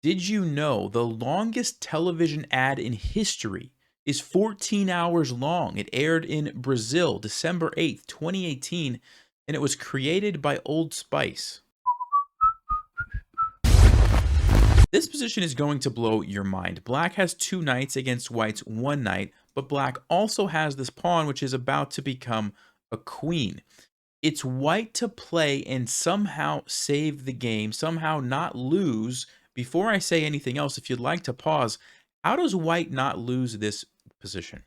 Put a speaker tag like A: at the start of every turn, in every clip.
A: Did you know the longest television ad in history is 14 hours long? It aired in Brazil, December 8th, 2018, and it was created by Old Spice. This position is going to blow your mind. Black has two knights against white's one knight, but black also has this pawn, which is about to become a queen. It's white to play and somehow save the game, somehow not lose. Before I say anything else, if you'd like to pause, how does white not lose this position?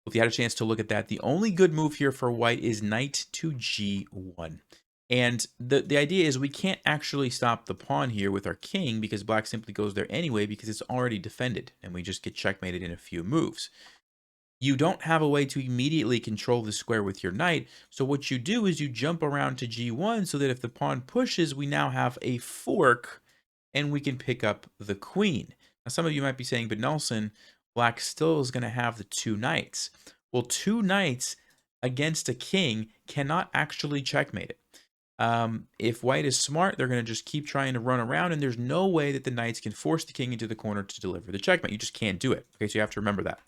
A: If you had a chance to look at that, the only good move here for white is knight to g1. And the idea is we can't actually stop the pawn here with our king because black simply goes there anyway because it's already defended and we just get checkmated in a few moves. You don't have a way to immediately control the square with your knight, so what you do is you jump around to g1 so that if the pawn pushes, we now have a fork and we can pick up the queen. Now, some of you might be saying, but Nelson, black still is going to have the two knights. Well, two knights against a king cannot actually checkmate it. If white is smart, they're going to just keep trying to run around, and there's no way that the knights can force the king into the corner to deliver the checkmate. You just can't do it. Okay, so you have to remember that.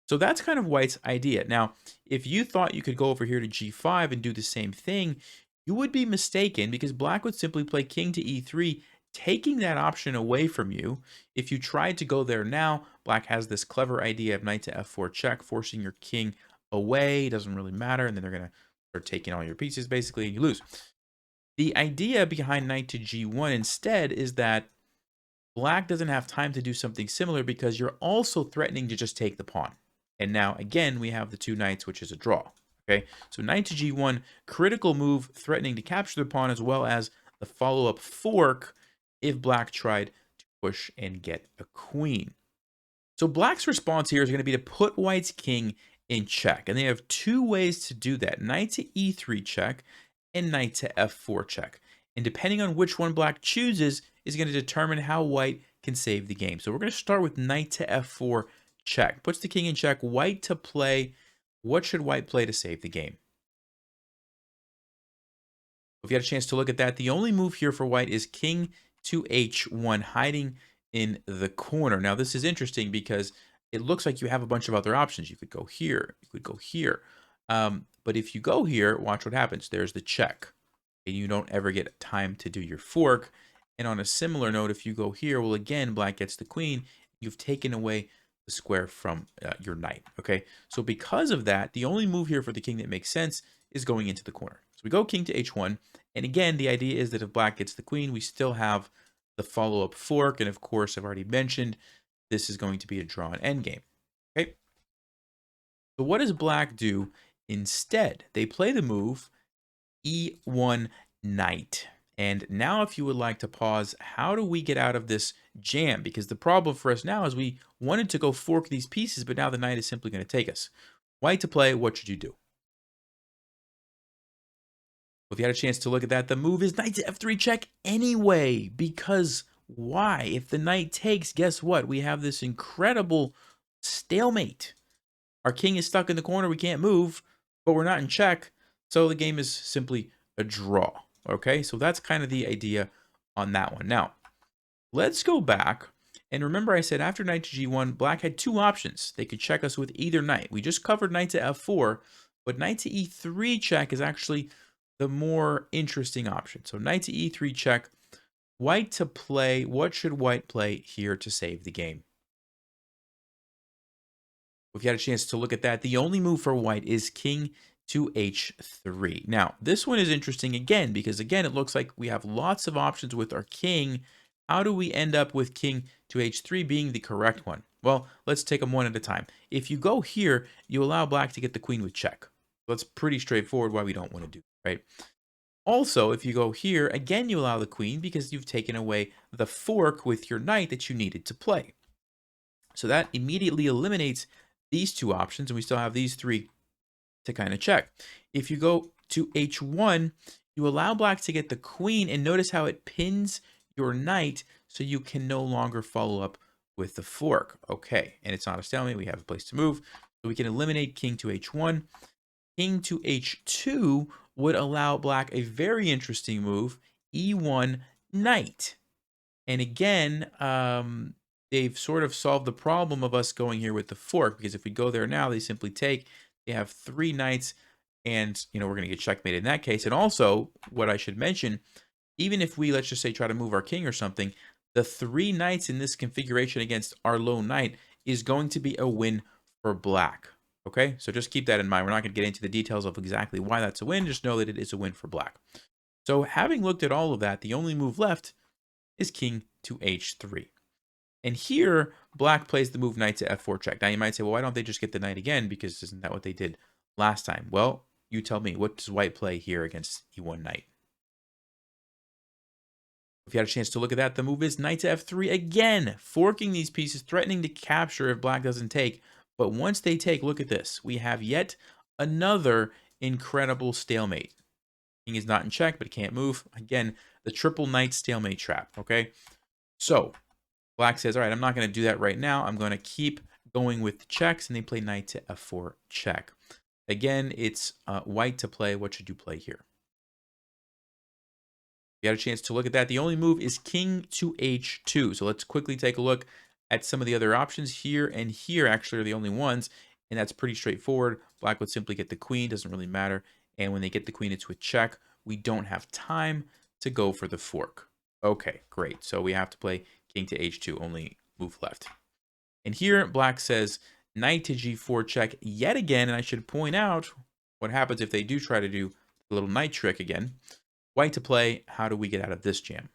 A: So that's kind of white's idea. Now, if you thought you could go over here to g5 and do the same thing, you would be mistaken because black would simply play king to e3, taking that option away from you. If you tried to go there now, black has this clever idea of knight to f4 check, forcing your king away. It doesn't really matter, and then they're going to start taking all your pieces, basically, and you lose. The idea behind knight to g1 instead is that black doesn't have time to do something similar because you're also threatening to just take the pawn. And now, again, we have the two knights, which is a draw. Okay, so knight to g1, critical move, threatening to capture the pawn, as well as the follow-up fork if black tried to push and get a queen. So black's response here is going to be to put white's king in check. And they have two ways to do that. Knight to e3 check and knight to f4 check. And depending on which one black chooses is going to determine how white can save the game. So we're going to start with knight to f4 check. Puts the king in check. White to play. What should white play to save the game? If you had a chance to look at that, the only move here for white is king to h1, hiding in the corner. Now, this is interesting because it looks like you have a bunch of other options. You could go here. You could go here. But if you go here, watch what happens. There's the check. And you don't ever get time to do your fork. And on a similar note, if you go here, well, again, black gets the queen. You've taken away the square from your knight. Okay, so because of that, the only move here for the king that makes sense is going into the corner. So we go king to h1. And again, the idea is that if black gets the queen, we still have the follow-up fork. And of course, I've already mentioned, this is going to be a drawn endgame. Okay, so what does black do instead? They play the move e1 knight. And now if you would like to pause, how do we get out of this jam? Because the problem for us now is we wanted to go fork these pieces, but now the knight is simply going to take us. White to play, what should you do? Well, if you had a chance to look at that, the move is knight to f3 check anyway. Because why? If the knight takes, guess what? We have this incredible stalemate. Our king is stuck in the corner. We can't move, but we're not in check. So the game is simply a draw. Okay, so that's kind of the idea on that one. Now, let's go back. And remember I said after knight to g1, black had two options. They could check us with either knight. We just covered knight to f4, but knight to e3 check is actually the more interesting option. So knight to e3 check, white to play. What should white play here to save the game? If you had a chance to look at that, the only move for white is king to h3. Now, this one is interesting again, because again, it looks like we have lots of options with our king. How do we end up with king to h3 being the correct one? Well, let's take them one at a time. If you go here, you allow black to get the queen with check. That's pretty straightforward why we don't want to do it, right? Also, if you go here, again, you allow the queen because you've taken away the fork with your knight that you needed to play. So that immediately eliminates these two options, and we still have these three to kind of check. If you go to h1, you allow black to get the queen, and notice how it pins your knight so you can no longer follow up with the fork. Okay, and it's not a stalemate. We have a place to move. So we can eliminate king to h1. King to h2 would allow black a very interesting move, e1 knight. And again, they've sort of solved the problem of us going here with the fork, because if we go there now, they simply take, they have 3 knights, and, we're going to get checkmated in that case. And also, what I should mention, even if we, let's just say, try to move our king or something, the 3 knights in this configuration against our lone knight is going to be a win for black. Okay, so just keep that in mind. We're not going to get into the details of exactly why that's a win. Just know that it is a win for black. So having looked at all of that, the only move left is king to h3. And here, black plays the move knight to f4 check. Now you might say, well, why don't they just get the knight again? Because isn't that what they did last time? Well, you tell me, what does white play here against e1 knight? If you had a chance to look at that, the move is knight to f3 again, forking these pieces, threatening to capture if black doesn't take. But once they take, look at this. We have yet another incredible stalemate. King is not in check, but can't move. Again, the triple knight stalemate trap, okay? So, black says, all right, I'm not going to do that right now. I'm going to keep going with the checks, and they play knight to f4 check. Again, it's white to play. What should you play here? You had a chance to look at that. The only move is king to h2. So let's quickly take a look at some of the other options. Here and here actually are the only ones, and that's pretty straightforward. Black would simply get the queen, doesn't really matter. And when they get the queen, it's with check. We don't have time to go for the fork. Okay, great. So we have to play king to h2, only move left. And here, black says knight to g4 check yet again. And I should point out what happens if they do try to do the little knight trick again. White to play, how do we get out of this jam?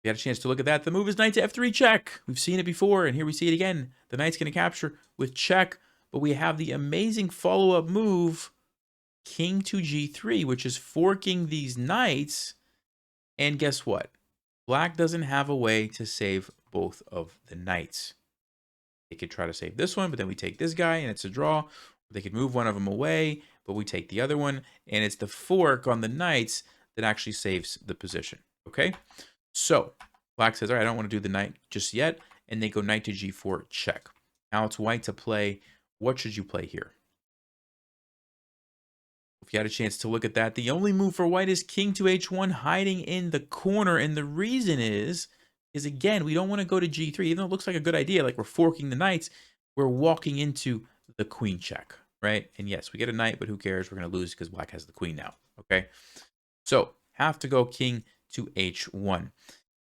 A: You had a chance to look at that. The move is knight to f3 check. We've seen it before, and here we see it again. The knight's going to capture with check, but we have the amazing follow-up move, king to g3, which is forking these knights. And guess what? Black doesn't have a way to save both of the knights. They could try to save this one, but then we take this guy, and it's a draw. They could move one of them away, but we take the other one, and it's the fork on the knights that actually saves the position, okay? So, black says, all right, I don't want to do the knight just yet, and they go knight to g4 check. Now it's white to play. What should you play here? If you had a chance to look at that, the only move for white is king to h1, hiding in the corner, and the reason is again, we don't want to go to g3, even though it looks like a good idea, like we're forking the knights, we're walking into the queen check, right? And yes, we get a knight, but who cares? We're going to lose because black has the queen now, okay? So, have to go king to h1.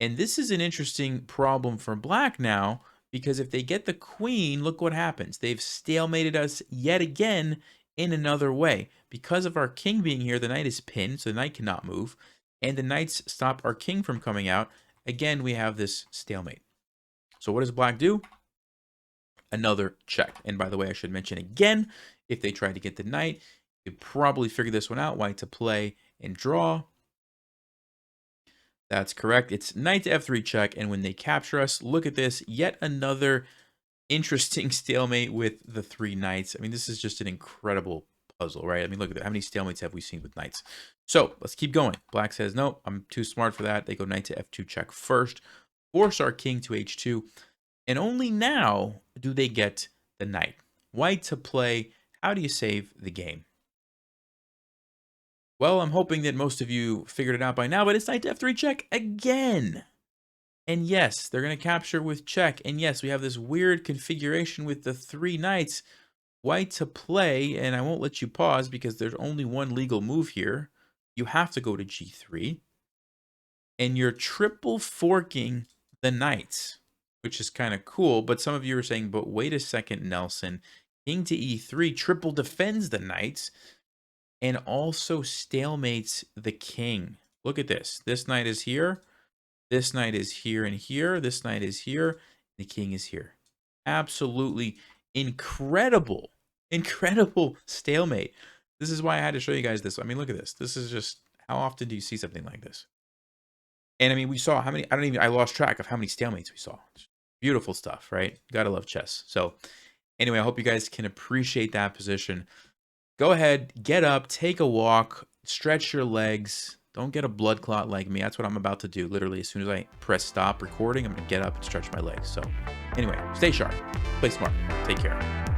A: And this is an interesting problem for black now, because if they get the queen, look what happens. They've stalemated us yet again in another way. Because of our king being here, the knight is pinned, so the knight cannot move, and the knights stop our king from coming out. Again, we have this stalemate. So what does black do? Another check. And by the way, I should mention again, if they try to get the knight, you could probably figure this one out. White to play and draw. That's correct. It's knight to f3 check, and when they capture us, look at this. Yet another interesting stalemate with the 3 knights. I mean, this is just an incredible puzzle, right? I mean, look at that. How many stalemates have we seen with knights? So let's keep going. Black says, no, I'm too smart for that. They go knight to f2 check first, force our king to h2, and only now do they get the knight. White to play. How do you save the game? Well, I'm hoping that most of you figured it out by now, but it's knight to f3 check again. And yes, they're going to capture with check. And yes, we have this weird configuration with the 3 knights. White to play, and I won't let you pause because there's only one legal move here. You have to go to g3. And you're triple forking the knights, which is kind of cool. But some of you are saying, but wait a second, Nelson. King to e3 triple defends the knights and also stalemates the king. Look at this. This knight is here. This knight is here and here. This knight is here. The king is here. Absolutely incredible, incredible stalemate. This is why I had to show you guys this. I mean, look at this. This is just, how often do you see something like this? And I mean, we saw how many, I lost track of how many stalemates we saw. Beautiful stuff, right? Gotta love chess. So anyway, I hope you guys can appreciate that position. Go ahead, get up, take a walk, stretch your legs. Don't get a blood clot like me. That's what I'm about to do. Literally, as soon as I press stop recording, I'm going to get up and stretch my legs. So anyway, stay sharp, play smart, take care.